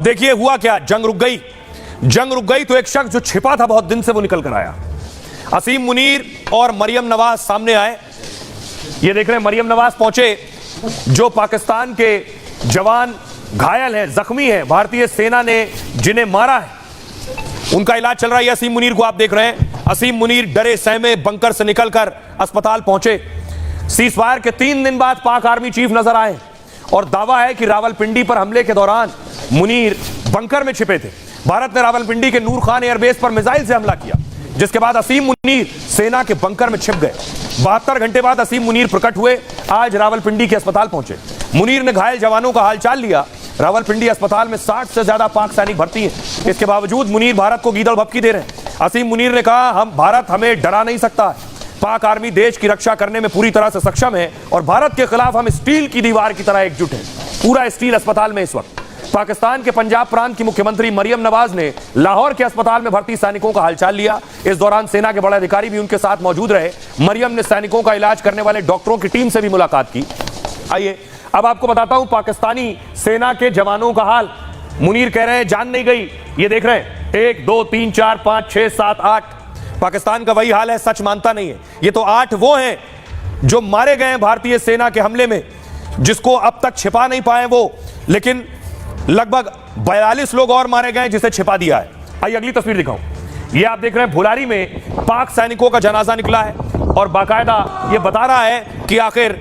देखिए हुआ क्या, जंग रुक गई। जंग रुक गई तो एक शख्स जो छिपा था बहुत दिन से वो निकल कर आया। असीम मुनीर और मरियम नवाज सामने आए। ये देख रहे हैं मरियम नवाज पहुंचे, जो पाकिस्तान के जवान घायल हैं, जख्मी हैं, भारतीय सेना ने जिन्हें मारा है उनका इलाज चल रहा है। असीम मुनीर को आप देख रहे हैं। असीम मुनीर डरे सहमे बंकर से निकलकर अस्पताल पहुंचे। सीजफायर के 3 दिन बाद पाक आर्मी चीफ नजर आए और दावा है कि रावलपिंडी पर हमले के दौरान मुनीर बंकर में छिपे थे। भारत ने रावलपिंडी के नूर खान एयरबेस पर मिसाइल से हमला किया, जिसके बाद असीम मुनीर सेना के बंकर में छिप गए। 72 घंटे बाद असीम मुनीर प्रकट हुए, आज रावलपिंडी के अस्पताल पहुंचे। मुनीर ने घायल जवानों का हालचाल लिया। रावलपिंडी अस्पताल में 60 से ज्यादा पाक सैनिक भर्ती हैं। इसके बावजूद मुनीर भारत को गीदड़ भपकी दे रहे हैं। असीम मुनीर ने कहा, भारत हमें डरा नहीं सकता। पाक आर्मी देश की रक्षा करने में पूरी तरह से सक्षम है और भारत के खिलाफ हम स्टील की दीवार की तरह एकजुट हैं। पूरा स्टील अस्पताल में इस वक्त। पाकिस्तान के पंजाब प्रांत की मुख्यमंत्री मरियम नवाज ने लाहौर के अस्पताल में भर्ती सैनिकों का हालचाल लिया। इस दौरान सेना के बड़े अधिकारी भी उनके साथ मौजूद रहे। मरियम ने सैनिकों का इलाज करने वाले डॉक्टरों की टीम से भी मुलाकात की। आइए अब आपको बताता हूं पाकिस्तानी सेना के जवानों का हाल। मुनीर कह रहे हैं जान नहीं गई। ये देख रहे हैं 1 2 3 4 5 6 7 8। पाकिस्तान का वही हाल है, सच मानता नहीं है। ये तो 8 वो हैं जो मारे गए हैं भारतीय सेना के हमले में, जिसको अब तक छिपा नहीं पाए वो, लेकिन लगभग 42 लोग और मारे गए जिसे छिपा दिया है। आइए अगली तस्वीर दिखाऊं। ये आप देख रहे हैं भुलारी में पाक सैनिकों का जनाजा निकला है और बाकायदा ये बता रहा है कि आखिर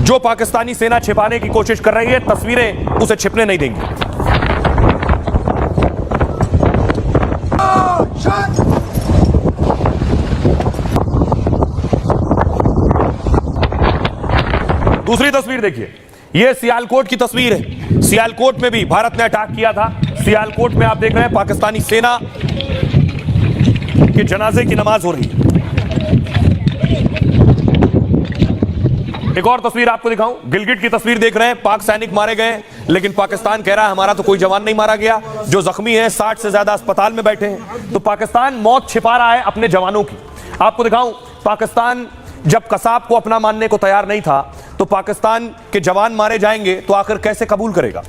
जो पाकिस्तानी सेना छिपाने की कोशिश कर रही है, तस्वीरें उसे छिपने नहीं देंगी। दूसरी तस्वीर देखिए, यह सियालकोट की तस्वीर है। सियालकोट में भी भारत ने अटैक किया था। सियालकोट में आप देख रहे हैं पाकिस्तानी सेना के जनाजे की नमाज हो रही है। एक और तस्वीर आपको दिखाऊं, गिलगिट की तस्वीर देख रहे हैं। पाक सैनिक मारे गए, लेकिन पाकिस्तान कह रहा है हमारा तो कोई जवान नहीं मारा गया। जो जख्मी हैं 60 से ज्यादा अस्पताल में बैठे हैं। तो पाकिस्तान मौत छिपा रहा है अपने जवानों की। आपको दिखाऊं, पाकिस्तान जब कसाब को अपना मानने को तैयार नहीं था, तो पाकिस्तान के जवान मारे जाएंगे तो आखिर कैसे कबूल करेगा।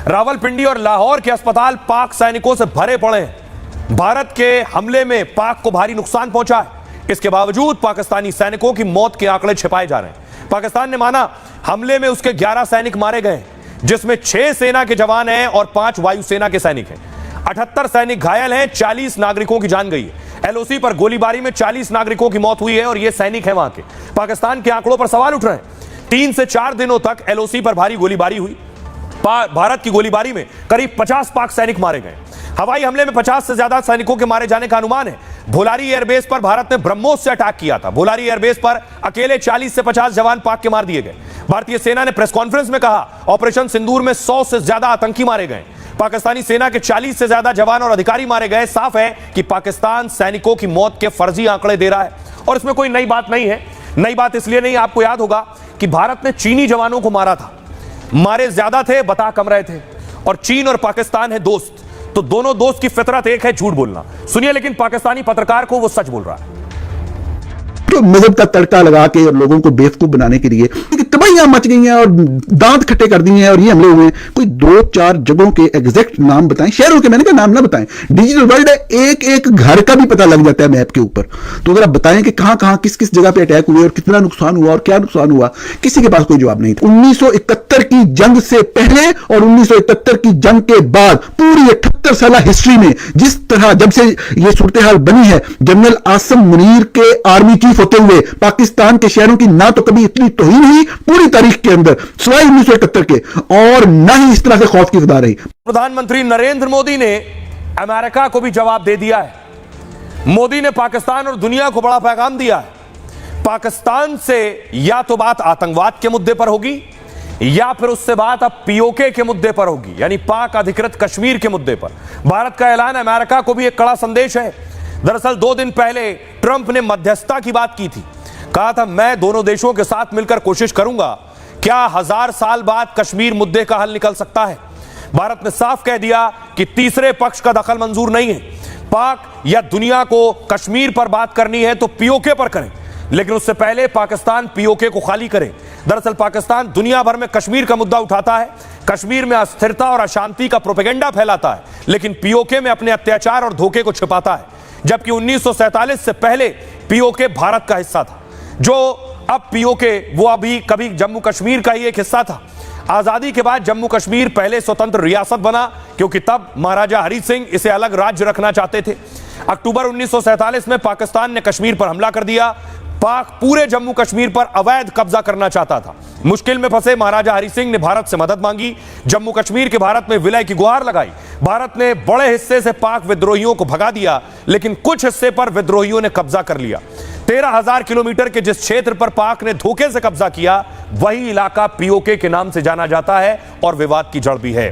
रावलपिंडी और लाहौर के अस्पताल पाक सैनिकों से भरे पड़े हैं। भारत के हमले में पाक को भारी नुकसान पहुंचा है। इसके बावजूद पाकिस्तानी सैनिकों की मौत के आंकड़े छिपाए जा रहे हैं। पाकिस्तान ने माना हमले में उसके 11 सैनिक मारे गए, जिसमें 6 सेना के जवान हैं और 5 वायुसेना के सैनिक हैं। 78 सैनिक घायल हैं, 40 नागरिकों की जान गई है। एलओसी पर गोलीबारी में 40 नागरिकों की मौत हुई है और ये सैनिक हैं वहां के। पाकिस्तान के आंकड़ों पर सवाल उठ रहे हैं। 3 से 4 दिनों तक एलओसी पर भारी गोलीबारी हुई। भारत की गोलीबारी में करीब 50 पाक सैनिक मारे गए। हवाई हमले में 50 से ज्यादा सैनिकों के मारे जाने का अनुमान है। भुलारी एयरबेस पर भारत ने ब्रह्मोस से अटैक किया था। भुलारी एयरबेस पर अकेले 40 से 50 जवान पाक के मार दिए गए। भारतीय सेना ने प्रेस कॉन्फ्रेंस में कहा, ऑपरेशन सिंदूर में 100 से ज्यादा आतंकी मारे गए। पाकिस्तानी सेना के 40 से ज्यादा जवान और अधिकारी मारे गए। साफ है कि पाकिस्तान सैनिकों की मौत के फर्जी आंकड़े दे रहा है और इसमें कोई नई बात नहीं है। नई बात इसलिए नहीं, आपको याद होगा कि भारत ने चीनी जवानों को मारा था। मारे ज्यादा थे, बता कम रहे थे। और चीन और पाकिस्तान है दोस्त, तो दोनों दोस्त की फितरत एक है, झूठ बोलना। सुनिए लेकिन पाकिस्तानी पत्रकार को, वो सच बोल रहा है। तो मजहब का तड़का लगा के और लोगों को बेवकूफ बनाने के लिए तबाहियां मच गई हैं और दांत खट्टे कर दिए हैं और ये हमले हुए हैं। कोई 2-4 जगहों के एग्जैक्ट नाम बताएं, शहरों के, मैंने कहा नाम ना बताएं। डिजिटल वर्ल्ड है, एक एक घर का भी पता लग जाता है मैप के ऊपर। तो अगर आप बताएं कि कहां कहां किस किस जगह पे अटैक हुए और कितना नुकसान हुआ और क्या नुकसान हुआ, किसी के पास कोई जवाब नहीं था। 1971 की जंग से पहले और 1971 की जंग के बाद पूरी 78 साल हिस्ट्री में जिस तरह जब से यह सूरत हाल बनी है, जनरल आसिम मुनीर के आर्मी चीफ होते हुए पाकिस्तान के शहरों की ना तो कभी इतनी तौहीन हुई पूरी तारीख के अंदर सिवाय 1971 के, और ना ही इस तरह से खौफ की फदा रही। प्रधानमंत्री नरेंद्र मोदी ने अमेरिका को भी जवाब दे दिया है। मोदी ने पाकिस्तान और दुनिया को बड़ा पैगाम दिया है। पाकिस्तान से या तो बात आतंकवाद के मुद्दे पर होगी या फिर उससे बात अब पीओके के मुद्दे पर होगी, यानी पाक अधिकृत कश्मीर के मुद्दे पर। भारत का ऐलान अमेरिका को भी एक कड़ा संदेश है। दरअसल 2 दिन पहले ट्रंप ने मध्यस्थता की बात की थी। कहा था मैं दोनों देशों के साथ मिलकर कोशिश करूंगा, क्या 1000 साल बाद कश्मीर मुद्दे का हल निकल सकता है। भारत ने साफ कह दिया कि तीसरे पक्ष का दखल मंजूर नहीं है। पाक या दुनिया को कश्मीर पर बात करनी है तो पीओके पर करें, लेकिन उससे पहले पाकिस्तान पीओके को खाली करे। दरअसल पाकिस्तान दुनिया भर में कश्मीर का मुद्दा उठाता है। कश्मीर में अस्थिरता और अशांति का प्रोपेगेंडा फैलाता है, लेकिन पीओके में अपने अत्याचार और धोखे को छिपाता है। जबकि 1947 से पहले पीओके भारत का हिस्सा था। जो अब पीओके वो अभी कभी जम्मू कश्मीर का ही एक हिस्सा था। आजादी के बाद जम्मू कश्मीर पहले स्वतंत्र रियासत बना, क्योंकि तब महाराजा हरि सिंह इसे अलग राज्य रखना चाहते थे। अक्टूबर 1947 में पाकिस्तान ने कश्मीर पर हमला कर दिया। पाक पूरे जम्मू कश्मीर पर अवैध कब्जा करना चाहता था। मुश्किल में फंसे महाराजा हरि सिंह ने भारत से मदद मांगी। जम्मू कश्मीर के भारत में विलय की गुहार लगाई। भारत ने बड़े हिस्से से पाक विद्रोहियों को भगा दिया, लेकिन कुछ हिस्से पर विद्रोहियों ने कब्जा कर लिया। 13,000 किलोमीटर के जिस क्षेत्र पर पाक ने धोखे से कब्जा किया, वही इलाका पीओके के नाम से जाना जाता है और विवाद की जड़ भी है।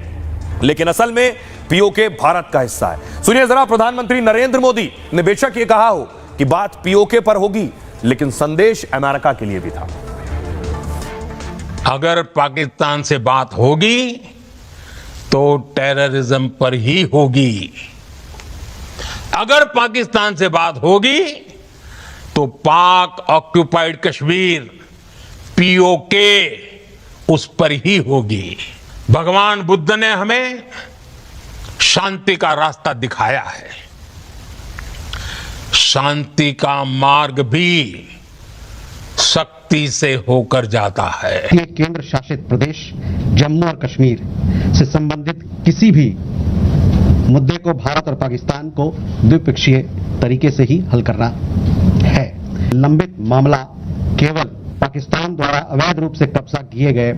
लेकिन असल में पीओके भारत का हिस्सा है। सुनिए जरा, प्रधानमंत्री नरेंद्र मोदी ने बेशक ये कहा हो कि बात पीओके पर होगी, लेकिन संदेश अमेरिका के लिए भी था। अगर पाकिस्तान से बात होगी तो टेररिज्म पर ही होगी। अगर पाकिस्तान से बात होगी तो पाक ऑक्युपाइड कश्मीर पीओके उस पर ही होगी। भगवान बुद्ध ने हमें शांति का रास्ता दिखाया है। शांति का मार्ग भी शक्ति से होकर जाता है। ये केंद्र शासित प्रदेश जम्मू और कश्मीर से संबंधित किसी भी मुद्दे को भारत और पाकिस्तान को द्विपक्षीय तरीके से ही हल करना है। लंबित मामला केवल पाकिस्तान द्वारा अवैध रूप से कब्जा किए गए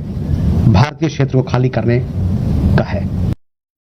भारतीय क्षेत्र को खाली करने का है।